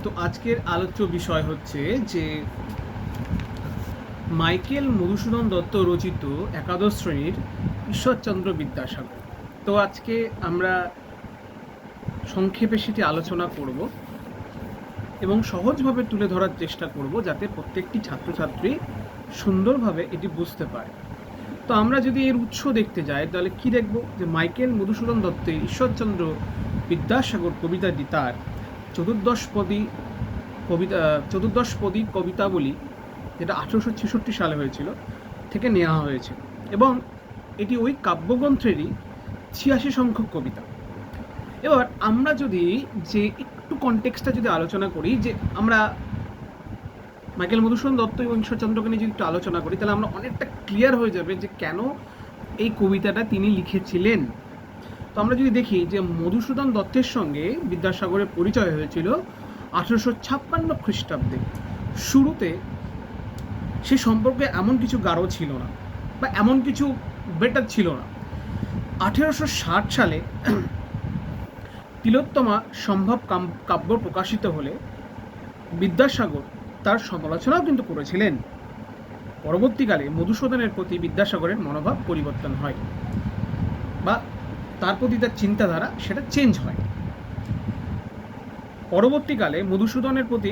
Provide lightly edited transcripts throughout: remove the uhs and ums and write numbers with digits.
তো আজকের আলোচ্য বিষয় হচ্ছে যে মাইকেল মধুসূদন দত্ত রচিত একাদশ শ্রেণীর ঈশ্বরচন্দ্র বিদ্যাসাগর। তো আজকে আমরা সংক্ষেপে সেটি আলোচনা করব এবং সহজভাবে তুলে ধরার চেষ্টা করব যাতে প্রত্যেকটি ছাত্রছাত্রী সুন্দরভাবে এটি বুঝতে পারে। তো আমরা যদি এর উৎস দেখতে যাই তাহলে কি দেখব যে মাইকেল মধুসূদন দত্তের ঈশ্বরচন্দ্র বিদ্যাসাগর কবিতাটি তার চতুর্দশপদী কবিতাবলী, যেটা 1866 সালে হয়েছিল, থেকে নেওয়া হয়েছে এবং এটি ওই কাব্যগ্রন্থেরই 86 সংখ্যক কবিতা। এবার আমরা যদি যে একটু কনটেক্সটটা যদি আলোচনা করি, যে আমরা মাইকেল মধুসূদন দত্ত এবং ঈশ্বরচন্দ্রকে নিয়ে যদি একটু আলোচনা করি তাহলে আমরা অনেকটা ক্লিয়ার হয়ে যাবে যে কেন এই কবিতাটা তিনি লিখেছিলেন। তো আমরা যদি দেখি যে মধুসূদন দত্তের সঙ্গে বিদ্যাসাগরের পরিচয় হয়েছিল 1856 খ্রিস্টাব্দে। শুরুতে সে সম্পর্কে এমন কিছু গাঢ় ছিল না বা এমন কিছু বেটার ছিল না। 1860 সালে তিলোত্তমা সম্ভব কাব্য প্রকাশিত হলে বিদ্যাসাগর তার সমালোচনাও কিন্তু করেছিলেন। পরবর্তীকালে মধুসূদনের প্রতি বিদ্যাসাগরের মনোভাব পরিবর্তন হয় বা তার প্রতি তার চিন্তাধারা সেটা চেঞ্জ হয়। পরবর্তীকালে মধুসূদনের প্রতি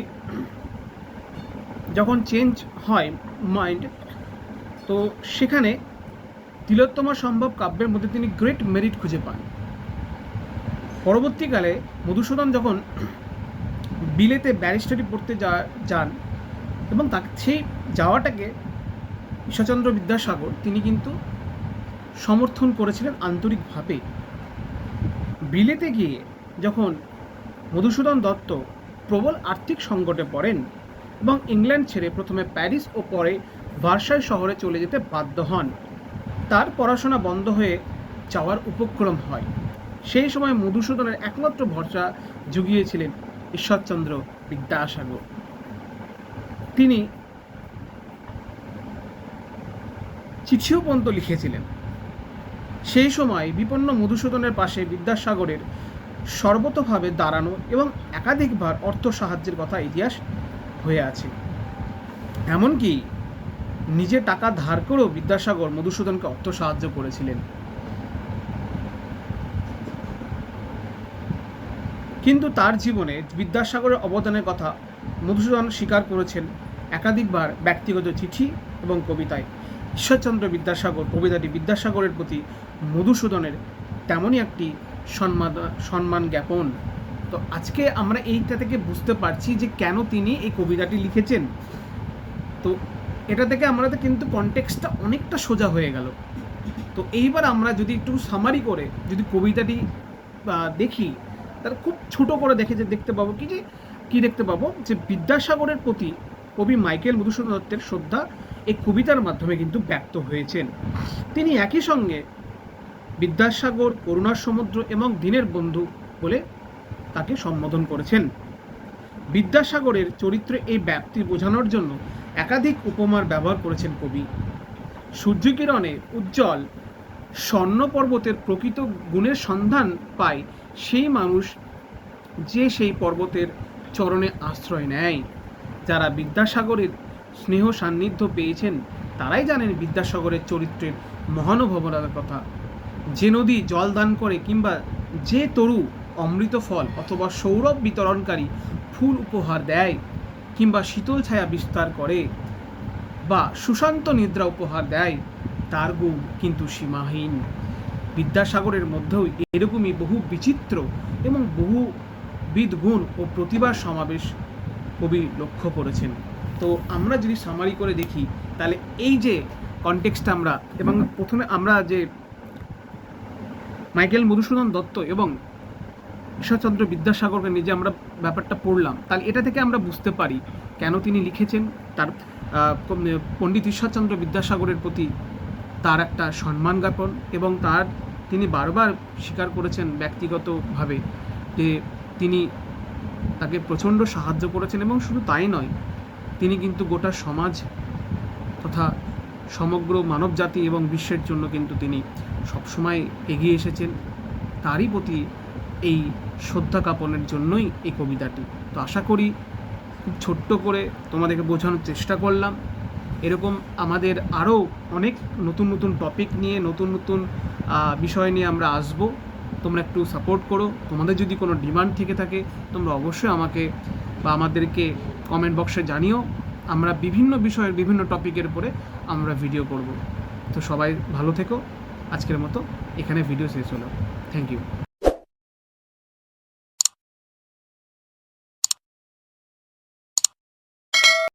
যখন চেঞ্জ হয় মাইন্ড, তো সেখানে তিলোত্তমা সম্ভব কাব্যের মধ্যে তিনি গ্রেট মেরিট খুঁজে পান। পরবর্তীকালে মধুসূদন যখন বিলেতে ব্যারিস্টারি পড়তে যান এবং তাকে সেই যাওয়াটাকে ঈশ্বরচন্দ্র বিদ্যাসাগর তিনি কিন্তু সমর্থন করেছিলেন আন্তরিকভাবে। বিলেতে গিয়ে যখন মধুসূদন দত্ত প্রবল আর্থিক সংকটে পড়েন এবং ইংল্যান্ড ছেড়ে প্রথমে প্যারিস ও পরে ভার্সাই শহরে চলে যেতে বাধ্য হন, তার পড়াশোনা বন্ধ হয়ে যাওয়ার উপক্রম হয়। সেই সময় মধুসূদনের একমাত্র ভরসা জুগিয়েছিলেন ঈশ্বরচন্দ্র বিদ্যাসাগর। তিনি চিঠিও পর্যন্ত লিখেছিলেন। সেই সময় বিপন্ন মধুসূদনের পাশে বিদ্যাসাগরের সর্বতোভাবে দাঁড়ানো এবং একাধিকবার অর্থ সাহায্যের কথা ইতিহাস হয়ে আছে। এমনকি নিজে টাকা ধার করেও বিদ্যাসাগর মধুসূদনকে অর্থ সাহায্য করেছিলেন। কিন্তু তার জীবনে বিদ্যাসাগরের অবদানের কথা মধুসূদন স্বীকার করেছেন একাধিকবার ব্যক্তিগত চিঠি এবং কবিতায়। ঈশ্বরচন্দ্র বিদ্যাসাগর কবিতাটি বিদ্যাসাগরের প্রতি মধুসূদনের তেমনই একটি সম্মান জ্ঞাপন। তো আজকে আমরা এইটা থেকে বুঝতে পারছি যে কেন তিনি এই কবিতাটি লিখেছেন। তো এটা থেকে আমাদের কিন্তু কনটেক্সটটা অনেকটা সোজা হয়ে গেল। তো এইবার আমরা যদি একটু সামারি করে যদি কবিতাটি দেখি, তার খুব ছোট করে দেখতে পাবো কি দেখতে পাবো যে বিদ্যাসাগরের প্রতি কবি মাইকেল মধুসূদন দত্তের শ্রদ্ধা এই কবিতার মাধ্যমে কিন্তু ব্যক্ত হয়েছেন। তিনি একই সঙ্গে বিদ্যাসাগর করুণার সমুদ্র এবং দীনের বন্ধু বলে তাকে সম্বোধন করেছেন। বিদ্যাসাগরের চরিত্রে এই ব্যাপ্তি বোঝানোর জন্য একাধিক উপমার ব্যবহার করেছেন কবি। সূর্যকিরণে উজ্জ্বল স্বর্ণ পর্বতের প্রকৃত গুণের সন্ধান পায় সেই মানুষ যে সেই পর্বতের চরণে আশ্রয় নেয়। যারা বিদ্যাসাগরের স্নেহ সান্নিধ্য পেয়েছেন তারাই জানেন বিদ্যাসাগরের চরিত্রের মহানুভবতার কথা। যে নদী জল দান করে কিংবা যে তরু অমৃত ফল অথবা সৌরভ বিতরণকারী ফুল উপহার দেয় কিংবা শীতল ছায়া বিস্তার করে বা সুশান্ত নিদ্রা উপহার দেয়, তার গুণ কিন্তু সীমাহীন। বিদ্যাসাগরের মধ্যেও এরকমই বহু বিচিত্র এবং বহুবিধ গুণ ও প্রতিভার সমাবেশ কবি লক্ষ্য করেছেন। তো আমরা যদি সামারি করে দেখি তাহলে এই যে কনটেক্সটটা আমরা এবং প্রথমে আমরা যে মাইকেল মধুসূদন দত্ত এবং ঈশ্বরচন্দ্র বিদ্যাসাগরকে নিয়ে যে আমরা ব্যাপারটা পড়লাম, তাহলে এটা থেকে আমরা বুঝতে পারি কেন তিনি লিখেছেন। তার পণ্ডিত ঈশ্বরচন্দ্র বিদ্যাসাগরের প্রতি তার একটা সম্মান জ্ঞাপন এবং তিনি বারবার স্বীকার করেছেন ব্যক্তিগতভাবে যে তিনি তাকে প্রচণ্ড সাহায্য করেছেন এবং শুধু তাই নয়, তিনি কিন্তু গোটা সমাজ তথা সমগ্র মানবজাতি এবং বিশ্বের জন্য কিন্তু তিনি সবসময় এগিয়ে এসেছেন। তারই প্রতি এই শ্রদ্ধা জ্ঞাপনের জন্যই এই কবিতাটি। তো আশা করি খুব ছোট্ট করে তোমাদেরকে বোঝানোর চেষ্টা করলাম। এরকম আমাদের আরও অনেক নতুন নতুন টপিক নিয়ে নতুন নতুন বিষয় নিয়ে আমরা আসবো। তোমরা একটু সাপোর্ট করো। তোমাদের যদি কোনো ডিমান্ড থেকে থাকে তোমরা অবশ্যই আমাকে বা আমাদেরকে কমেন্ট বক্সে জানিও। আমরা বিভিন্ন বিষয়ের বিভিন্ন টপিকের উপরে আমরা ভিডিও করব। তো সবাই ভালো থেকো। আজকের মতো এখানে ভিডিও শেষ হলো। Thank you.